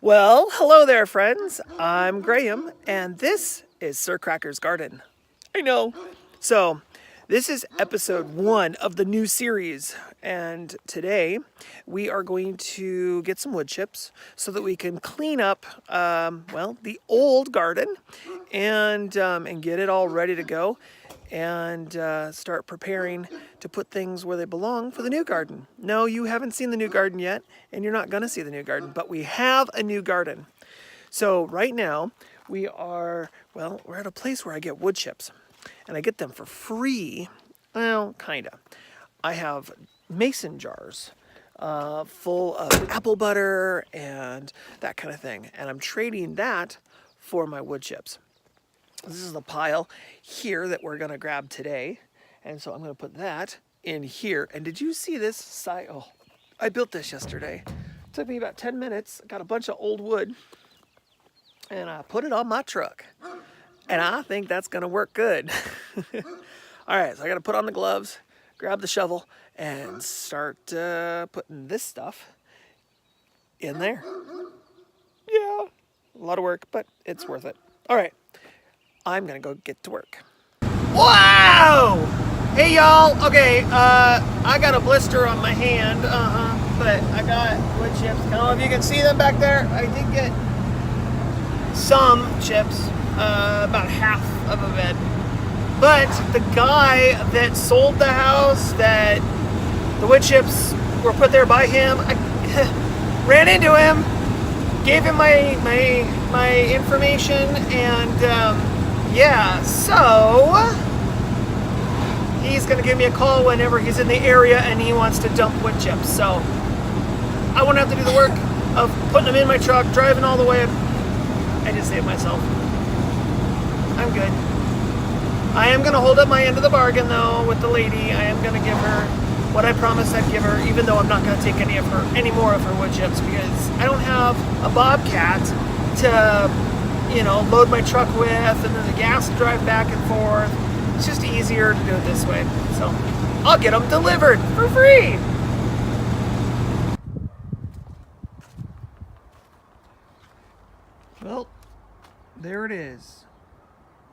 Well, hello there, friends. I'm Graham, and this is Sir Cracker's Garden. I know. So, this is episode 1 of the new series, and today we are going to get some wood chips so that we can clean up, the old garden and get it all ready to go and start preparing to put things where they belong for the new garden. No, you haven't seen the new garden yet, and you're not going to see the new garden, but we have a new garden. So right now, we're at a place where I get wood chips, and I get them for free. Well, kinda. I have mason jars full of apple butter and that kind of thing, and I'm trading that for my wood chips. This is the pile here that we're gonna grab today. And so I'm gonna put that in here. And did you see this side? Oh, I built this yesterday. It took me about 10 minutes. Got a bunch of old wood and I put it on my truck. And I think that's gonna work good. All right, so I gotta put on the gloves, grab the shovel, and start putting this stuff in there. Yeah, a lot of work, but it's worth it. All right. I'm gonna go get to work. Wow! Hey y'all, okay, I got a blister on my hand, but I got wood chips. I don't know if you can see them back there. I did get some chips, about half of a bed. But the guy that sold the house, that the wood chips were put there by him, I ran into him, gave him my information, and yeah, so he's gonna give me a call whenever he's in the area and he wants to dump wood chips. So I won't have to do the work of putting them in my truck, driving all the way. I just saved myself. I'm good. I am gonna hold up my end of the bargain though with the lady. I am gonna give her what I promised I'd give her, even though I'm not gonna take any more of her wood chips because I don't have a Bobcat to load my truck with, and then the gas to drive back and forth. It's just easier to do it this way. So I'll get them delivered for free. Well, there it is.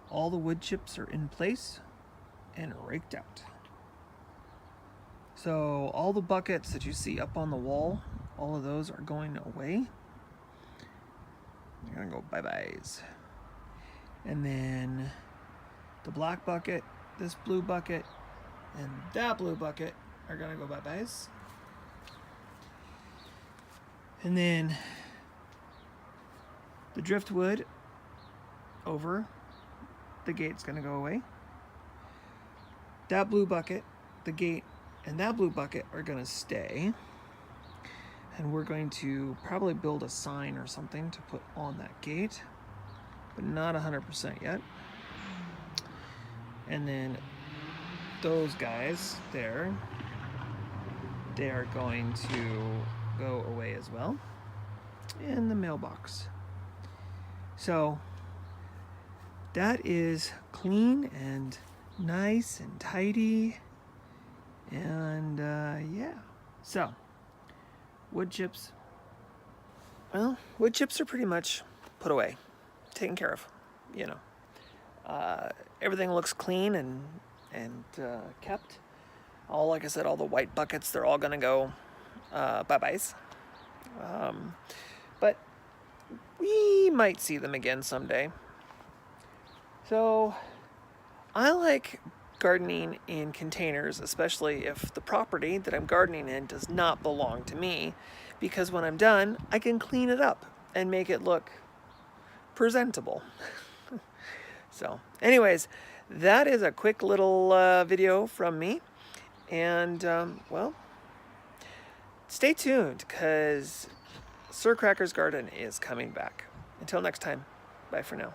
All the wood chips are in place and raked out. So all the buckets that you see up on the wall, all of those are going away. They're gonna go bye-byes. And then the black bucket, this blue bucket, and that blue bucket are gonna go bye-byes. And then the driftwood over the gate's gonna go away. That blue bucket, the gate, and that blue bucket are gonna stay. And we're going to probably build a sign or something to put on that gate, but not 100% yet. And then those guys there, they are going to go away as well in the mailbox. So that is clean and nice and tidy. And yeah, so wood chips. Well, wood chips are pretty much put away, taken care of. Everything looks clean and kept. Like I said, all the white buckets, they're all gonna go bye-byes. But we might see them again someday. So I like gardening in containers, especially if the property that I'm gardening in does not belong to me, because when I'm done, I can clean it up and make it look presentable. So anyways, that is a quick little video from me, and stay tuned because Sir Cracker's Garden is coming back. Until next time, bye for now.